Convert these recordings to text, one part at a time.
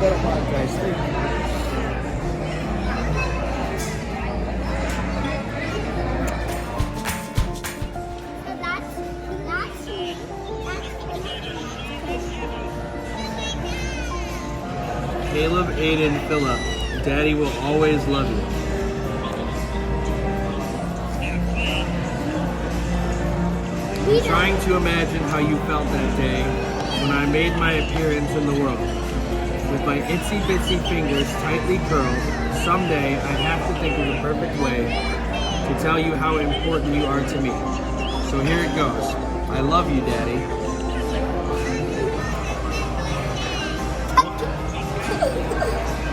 better podcast. Thank you. Caleb, Aiden, Philip, Daddy will always love you. I'm trying to imagine how you felt that day when I made my appearance in the world. With my itsy bitsy fingers tightly curled, someday I have to think of the perfect way to tell you how important you are to me. So here it goes. I love you, Daddy.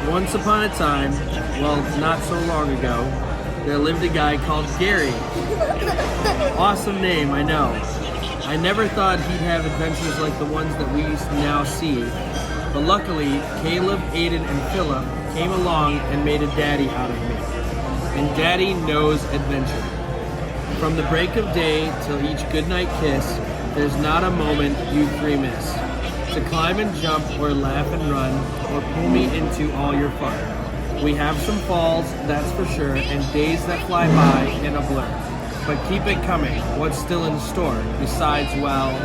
Once upon a time, well, not so long ago, there lived a guy called Gary. Awesome name, I know. I never thought he'd have adventures like the ones that we now see. But luckily, Caleb, Aiden, and Philip came along and made a daddy out of me. And Daddy knows adventure. From the break of day till each goodnight kiss, there's not a moment you three miss. To climb and jump, or laugh and run, or pull me into all your fun. We have some falls, that's for sure, and days that fly by in a blur. But keep it coming, what's still in store, besides, well...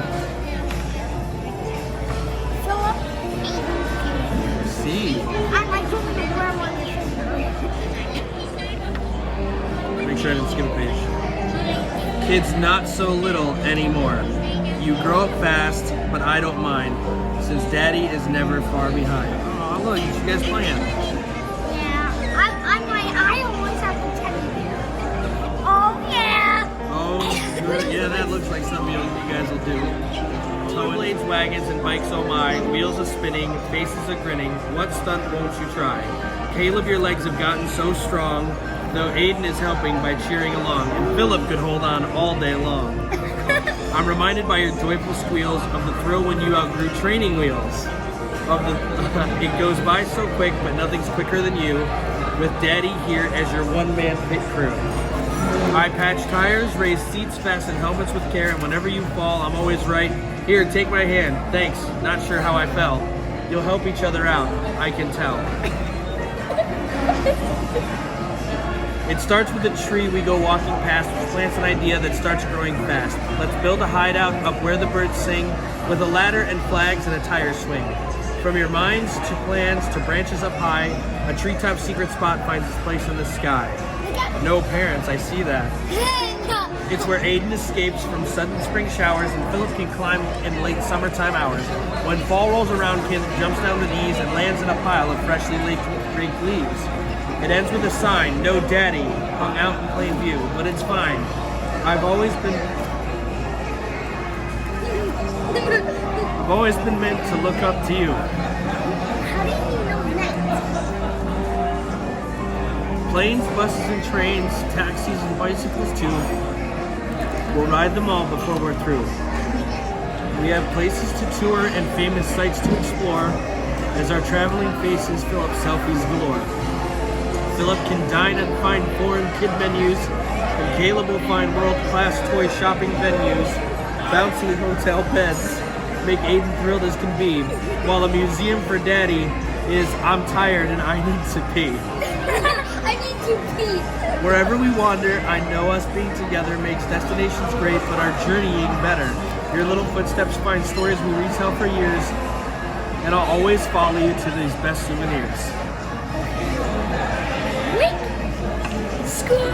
Philip? See. I told him to wear one. Make sure I didn't skip a page. Kids not so little anymore. You grow up fast, but I don't mind, since Daddy is never far behind. Oh, look, you guys playing. Yeah, I always have a teddy bear. Oh, yeah. Oh, good. Yeah, that looks like something you guys will do. Rollerblades, wagons, and bikes, oh my. Wheels are spinning, faces are grinning. What stunt won't you try? Caleb, your legs have gotten so strong, though Aiden is helping by cheering along, and Philip could hold on all day long. I'm reminded by your joyful squeals of the thrill when you outgrew training wheels. It goes by so quick, but nothing's quicker than you, with Daddy here as your one-man pit crew. I patch tires, raise seats, fasten helmets with care, and whenever you fall, I'm always right. Here, take my hand. Thanks. Not sure how I fell. You'll help each other out, I can tell. It starts with a tree we go walking past, which plants an idea that starts growing fast. Let's build a hideout up where the birds sing, with a ladder and flags and a tire swing. From your minds to plans to branches up high, a treetop secret spot finds its place in the sky. No parents, I see that. It's where Aiden escapes from sudden spring showers and Philip can climb in late summertime hours. When fall rolls around, Caleb jumps down with ease and lands in a pile of freshly raked leaves. It ends with a sign, no Daddy, hung out in plain view, but it's fine. I've always been meant to look up to you. How do you know that? Planes, buses, and trains, taxis, and bicycles too. We'll ride them all before we're through. We have places to tour and famous sights to explore as our traveling faces fill up selfies galore. Philip can dine at fine foreign kid menus, and Caleb will find world-class toy shopping venues, bouncy hotel beds, make Aiden thrilled as can be, while a museum for Daddy is I'm tired and I need to pee. I need to pee. Wherever we wander, I know us being together makes destinations great, but our journeying better. Your little footsteps find stories we retell for years, and I'll always follow you to these best souvenirs. School.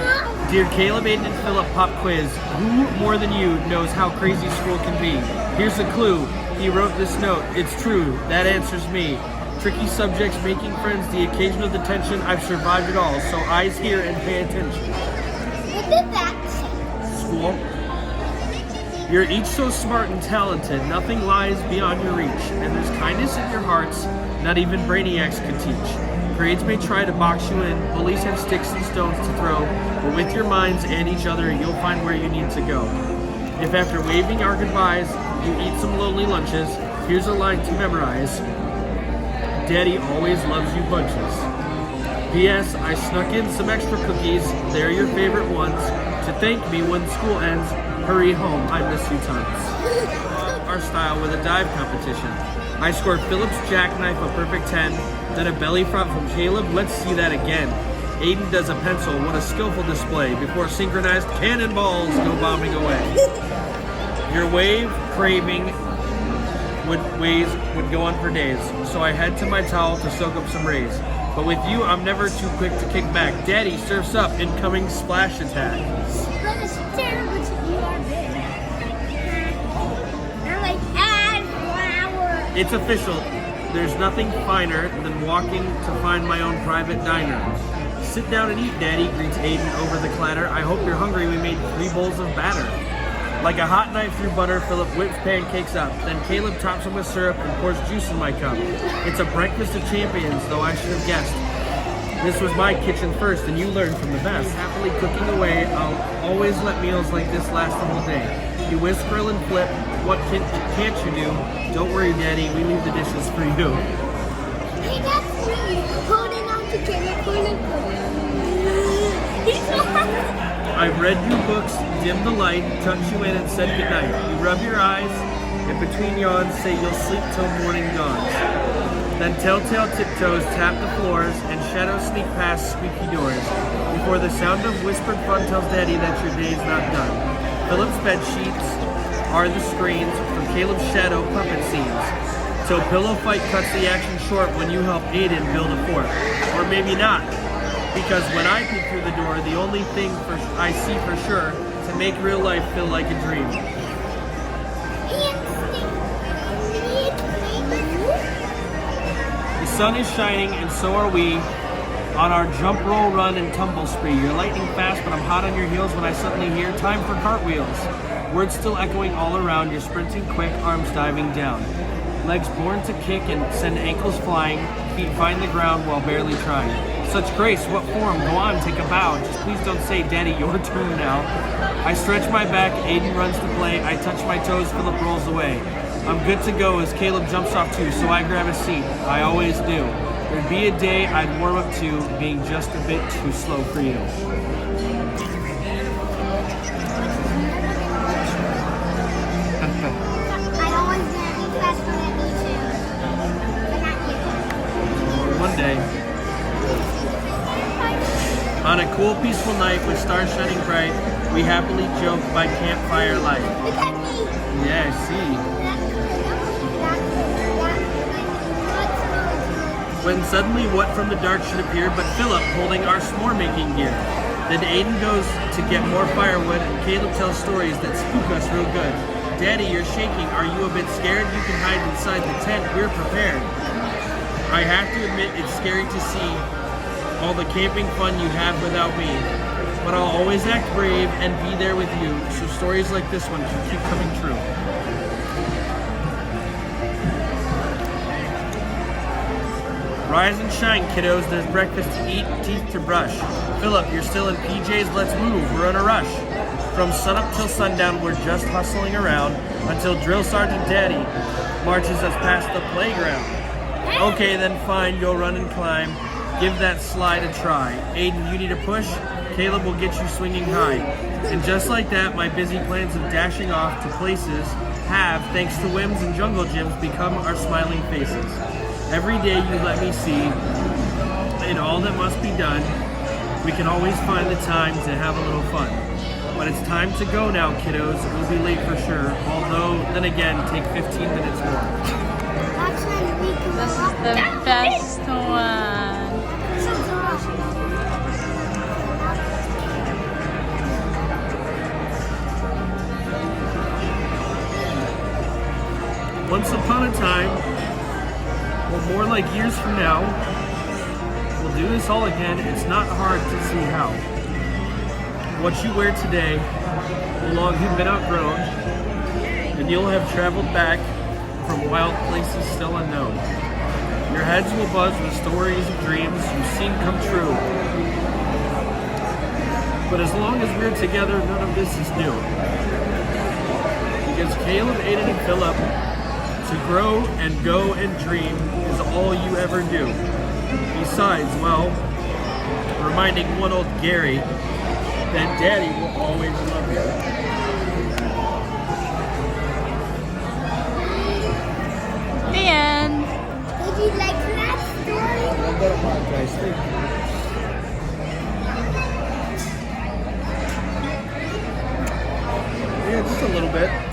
Dear Caleb, Aiden, and Philip, pop quiz. Who more than you knows how crazy school can be? Here's a clue. He wrote this note. It's true. That answers me. Tricky subjects, making friends, the occasional detention. I've survived it all. So eyes here and pay attention. What did that say? School. You're each so smart and talented. Nothing lies beyond your reach. And there's kindness in your hearts. Not even brainiacs could teach. Grades may try to box you in, bullies have sticks and stones to throw, but with your minds and each other, you'll find where you need to go. If after waving our goodbyes, you eat some lonely lunches, here's a line to memorize. Daddy always loves you bunches. P.S. I snuck in some extra cookies, they're your favorite ones, to thank me when school ends. Hurry home, I miss you tons. Our style with a dive competition. I scored Philip's jackknife a perfect 10, then a belly flop from Caleb. Let's see that again. Aiden does a pencil. What a skillful display before synchronized cannonballs go bombing away. Your wave craving would go on for days, so I head to my towel to soak up some rays. But with you, I'm never too quick to kick back. Daddy surfs up, incoming splash attack. That is terrible to you are big. I'm like, add flour. It's official. There's nothing finer than walking to find my own private diner. Sit down and eat, Daddy, greets Aiden over the clatter. I hope you're hungry. We made 3 bowls of batter. Like a hot knife through butter, Philip whips pancakes up. Then Caleb tops them with syrup and pours juice in my cup. It's a breakfast of champions, though I should have guessed. This was my kitchen first, and you learned from the best. Happily cooking away, I'll always let meals like this last the whole day. You whisk, grill, and flip. What can't you do? Don't worry, Daddy, we leave the dishes for you. Hey, that's me. Holding on to Caleb. He's so happy. I've read your books, dimmed the light, tucked you in and said goodnight. You rub your eyes, and between yawns say you'll sleep till morning dawns. Then telltale tiptoes tap the floors, and shadows sneak past squeaky doors. Before the sound of whispered fun tells Daddy that your day's not done. Philip's bed sheets are the screens from Caleb's shadow puppet scenes. Till pillow fight cuts the action short when you help Aiden build a fort. Or maybe not. Because when I peek through the door, the only thing I see for sure to make real life feel like a dream. The sun is shining and so are we on our jump, roll, run, and tumble spree. You're lightning fast, but I'm hot on your heels when I suddenly hear time for cartwheels. Words still echoing all around, you're sprinting quick, arms diving down. Legs born to kick and send ankles flying, feet find the ground while barely trying. Such grace, what form? Go on, take a bow. Just please don't say, Daddy, your turn now. I stretch my back, Aiden runs to play. I touch my toes, Philip rolls away. I'm good to go as Caleb jumps off too, so I grab a seat. I always do. There'd be a day I'd warm up to, being just a bit too slow for you. One day. On a cool, peaceful night with stars shining bright, we happily joke by campfire light. Look at me. Yeah, I see. When suddenly what from the dark should appear but Philip holding our s'more making gear. Then Aiden goes to get more firewood and Caleb tells stories that spook us real good. Daddy, you're shaking. Are you a bit scared? You can hide inside the tent. We're prepared. I have to admit it's scary to see all the camping fun you have without me. But I'll always act brave and be there with you, so stories like this one can keep coming true. Rise and shine, kiddos. There's breakfast to eat, teeth to brush. Philip, you're still in PJs. Let's move. We're in a rush. From sunup till sundown, we're just hustling around until Drill Sergeant Daddy marches us past the playground. Okay, then fine, go run and climb. Give that slide a try. Aiden, you need a push? Caleb will get you swinging high. And just like that, my busy plans of dashing off to places have, thanks to whims and jungle gyms, become our smiling faces. Every day you let me see, in all that must be done, we can always find the time to have a little fun. But it's time to go now, kiddos. We'll be late for sure. Although, then again, take 15 minutes more. This is the best one. Once upon a time, or more like years from now, we'll do this all again. It's not hard to see how. What you wear today will long have been outgrown, and you'll have traveled back from wild places still unknown. Your heads will buzz with stories and dreams you've seen come true. But as long as we're together, none of this is new. Because Caleb, Aiden, and Philip, to grow and go and dream is all you ever do. Besides, well, reminding one old Gary that Daddy will always love you. The end. better podcast. Thank you. Yeah, just a little bit.